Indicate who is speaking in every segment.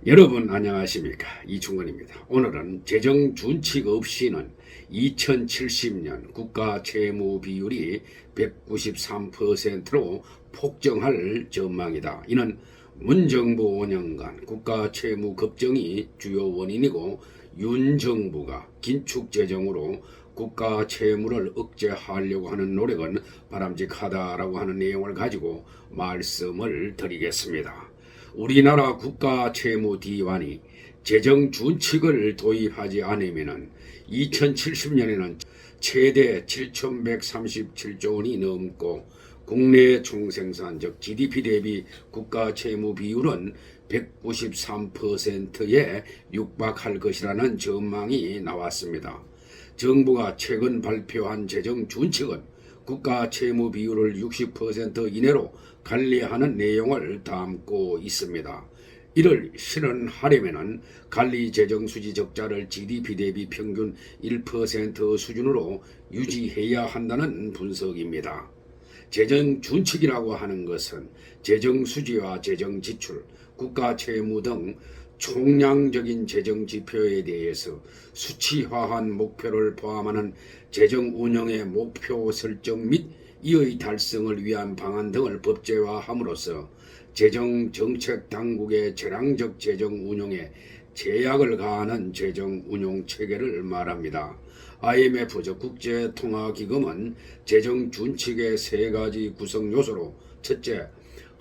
Speaker 1: 여러분 안녕하십니까, 이충건입니다. 오늘은 재정 준칙 없이는 2070년 국가 채무 비율이 193%로 폭증할 전망이다. 이는 문정부 5년간 국가 채무 급증이 주요 원인이고, 윤 정부가 긴축 재정으로 국가 채무를 억제하려고 하는 노력은 바람직하다라고 하는 내용을 가지고 말씀을 드리겠습니다. 우리나라 국가 채무 디완이 재정 준칙을 도입하지 않으면 2070년에는 최대 7,137조 원이 넘고, 국내 총생산 즉 GDP 대비 국가 채무 비율은 193%에 육박할 것이라는 전망이 나왔습니다. 정부가 최근 발표한 재정 준칙은 국가 채무 비율을 60% 이내로 관리하는 내용을 담고 있습니다. 이를 실현하려면 관리 재정 수지 적자를 GDP 대비 평균 1% 수준으로 유지해야 한다는 분석입니다. 재정 준칙이라고 하는 것은 재정 수지와 재정 지출, 국가 채무 등 총량적인 재정 지표에 대해서 수치화한 목표를 포함하는 재정 운영의 목표 설정 및 이의 달성을 위한 방안 등을 법제화함으로써 재정 정책 당국의 재량적 재정 운용에 제약을 가하는 재정 운용 체계를 말합니다. IMF 즉 국제통화기금은 재정 준칙의 세 가지 구성 요소로, 첫째,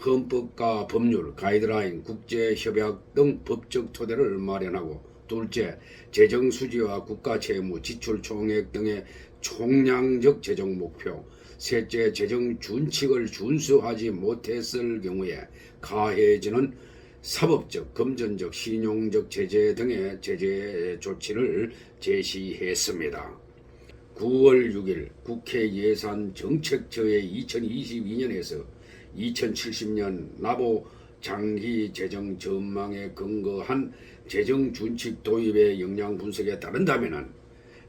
Speaker 1: 헌법과 법률, 가이드라인, 국제협약 등 법적 토대를 마련하고, 둘째, 재정 수지와 국가 채무, 지출 총액 등의 총량적 재정 목표, 셋째, 재정 준칙을 준수하지 못했을 경우에 가해지는 사법적, 금전적, 신용적 제재 등의 제재 조치를 제시했습니다. 9월 6일 국회 예산정책처의 2022년에서 2070년 나보 장기 재정 전망에 근거한 재정 준칙 도입의 영향 분석에 따른다면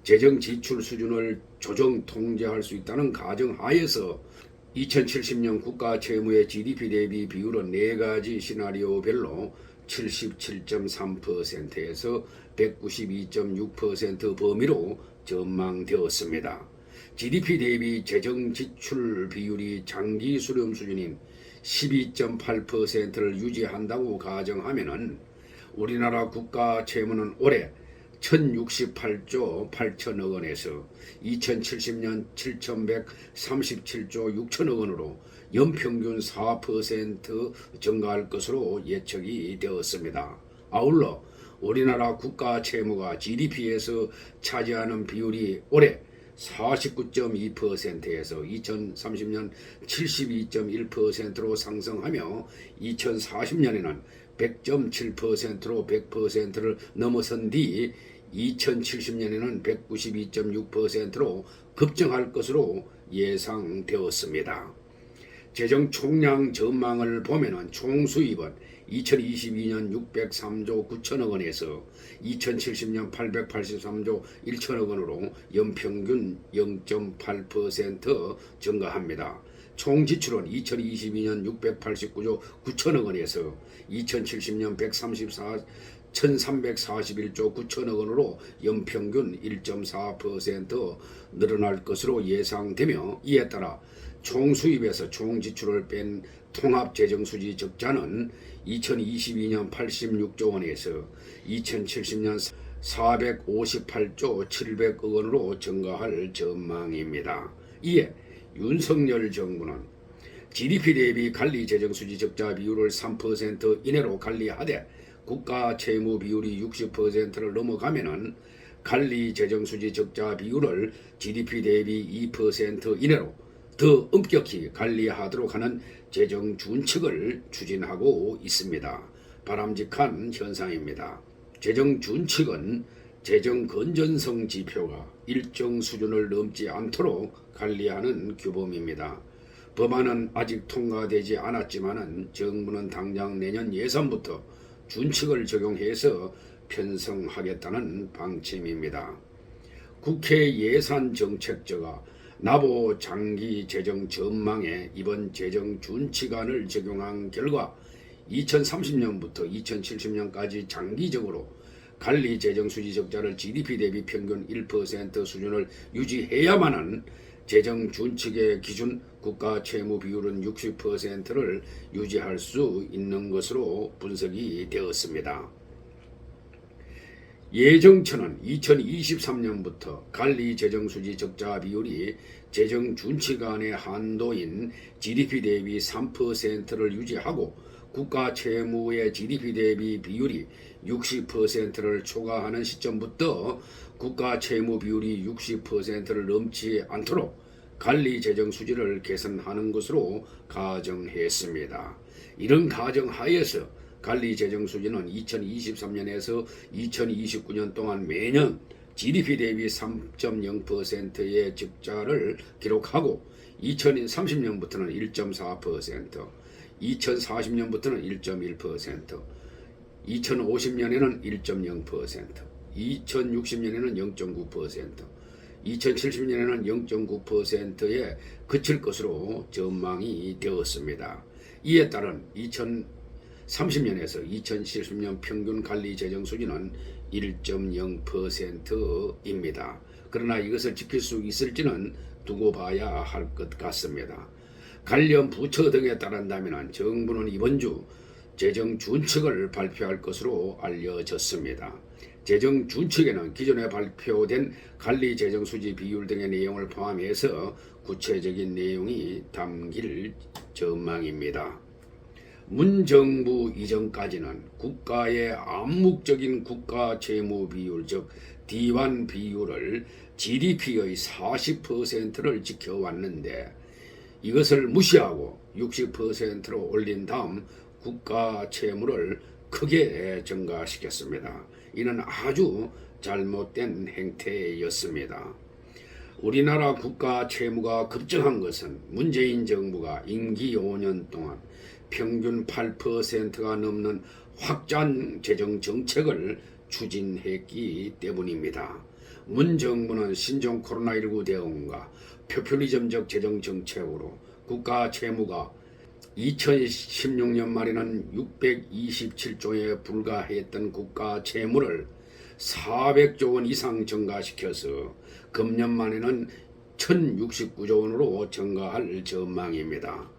Speaker 1: 재정 지출 수준을 조정 통제할 수 있다는 가정하에서 2070년 국가 채무의 GDP 대비 비율은 4가지 시나리오별로 77.3%에서 192.6% 범위로 전망되었습니다. GDP 대비 재정 지출 비율이 장기 수렴 수준인 12.8%를 유지한다고 가정하면 우리나라 국가 채무는 올해 1068조 8천억 원에서 2070년 7137조 6천억 원으로 연평균 4% 증가할 것으로 예측이 되었습니다. 아울러 우리나라 국가 채무가 GDP에서 차지하는 비율이 올해 49.2%에서 2030년 72.1%로 상승하며 2040년에는 100.7%로 100%를 넘어선 뒤 2070년에는 192.6%로 급증할 것으로 예상되었습니다. 재정 총량 전망을 보면 총 수입은 2022년 603조 9천억 원에서 2070년 883조 1천억 원으로 연평균 0.8% 증가합니다. 총 지출은 2022년 689조 9천억 원에서 2070년 1341조 9천억 원으로 연평균 1.4% 늘어날 것으로 예상되며, 이에 따라 총 수입에서 총 지출을 뺀 통합재정수지 적자는 2022년 86조 원에서 2070년 458조 700억 원으로 증가할 전망입니다. 이에 윤석열 정부는 GDP 대비 관리 재정수지 적자 비율을 3% 이내로 관리하되 국가 채무 비율이 60%를 넘어가면은 관리 재정수지 적자 비율을 GDP 대비 2% 이내로 더 엄격히 관리하도록 하는 재정 준칙을 추진하고 있습니다. 바람직한 현상입니다. 재정 준칙은 재정 건전성 지표가 일정 수준을 넘지 않도록 관리하는 규범입니다. 법안은 아직 통과되지 않았지만 정부는 당장 내년 예산부터 준칙을 적용해서 편성하겠다는 방침입니다. 국회 예산정책처가 나보 장기 재정 전망에 이번 재정 준칙안을 적용한 결과 2030년부터 2070년까지 장기적으로 관리 재정 수지 적자를 GDP 대비 평균 1% 수준을 유지해야만은 재정 준칙의 기준 국가 채무 비율은 60%를 유지할 수 있는 것으로 분석이 되었습니다. 예정처는 2023년부터 관리 재정 수지 적자 비율이 재정 준칙 안의 한도인 GDP 대비 3%를 유지하고 국가 채무의 GDP 대비 비율이 60%를 초과하는 시점부터 국가 채무 비율이 60%를 넘지 않도록 관리 재정 수지를 개선하는 것으로 가정했습니다. 이런 가정하에서 관리 재정 수지는 2023년에서 2029년 동안 매년 GDP 대비 3.0%의 적자를 기록하고 2030년부터는 1.4%, 2040년부터는 1.1%, 2050년에는 1.0%, 2060년에는 0.9%, 2070년에는 0.9%에 그칠 것으로 전망이 되었습니다. 이에 따른 2030년에서 2070년 평균 관리 재정 수지는 1.0%입니다. 그러나 이것을 지킬 수 있을지는 두고 봐야 할 것 같습니다. 관련 부처 등에 따른다면 정부는 이번 주 재정 준칙을 발표할 것으로 알려졌습니다. 재정 준칙에는 기존에 발표된 관리 재정 수지 비율 등의 내용을 포함해서 구체적인 내용이 담길 전망입니다. 문 정부 이전까지는 국가의 암묵적인 국가 채무 비율, 즉 디완 비율을 GDP의 40%를 지켜왔는데 이것을 무시하고 60%로 올린 다음 국가 채무를 크게 증가시켰습니다. 이는 아주 잘못된 행태였습니다. 우리나라 국가 채무가 급증한 것은 문재인 정부가 임기 5년 동안 평균 8%가 넘는 확장 재정 정책을 추진했기 때문입니다. 문 정부는 신종 코로나19 대응과 포퓰리즘적 재정 정책으로 국가 채무가 2016년 말에는 627조에 불과했던 국가 채무를 400조 원 이상 증가시켜서 금년 말에는 1069조 원으로 증가할 전망입니다.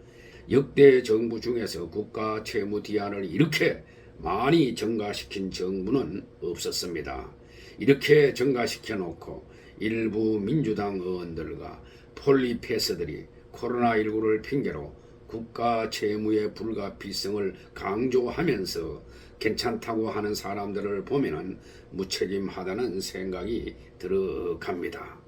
Speaker 1: 역대 정부 중에서 국가 채무 디완을 이렇게 많이 증가시킨 정부는 없었습니다. 이렇게 증가시켜 놓고 일부 민주당 의원들과 폴리패스들이 코로나19를 핑계로 국가 채무의 불가피성을 강조하면서 괜찮다고 하는 사람들을 보면은 무책임하다는 생각이 들어갑니다.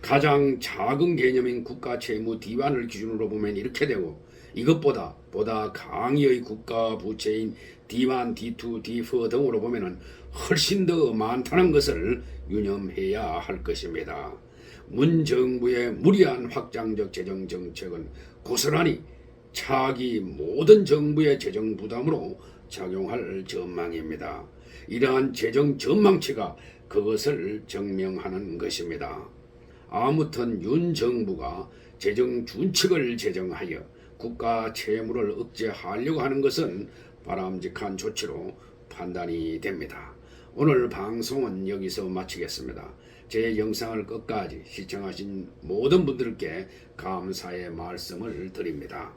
Speaker 1: 가장 작은 개념인 국가 채무 디완을 기준으로 보면 이렇게 되고 이것보다 강의의 국가 부채인 D1, D2, D4 등으로 보면 훨씬 더 많다는 것을 유념해야 할 것입니다. 문 정부의 무리한 확장적 재정 정책은 고스란히 차기 모든 정부의 재정 부담으로 작용할 전망입니다. 이러한 재정 전망치가 그것을 증명하는 것입니다. 아무튼 윤 정부가 재정 준칙을 제정하여 국가 채무를 억제하려고 하는 것은 바람직한 조치로 판단이 됩니다. 오늘 방송은 여기서 마치겠습니다. 제 영상을 끝까지 시청하신 모든 분들께 감사의 말씀을 드립니다.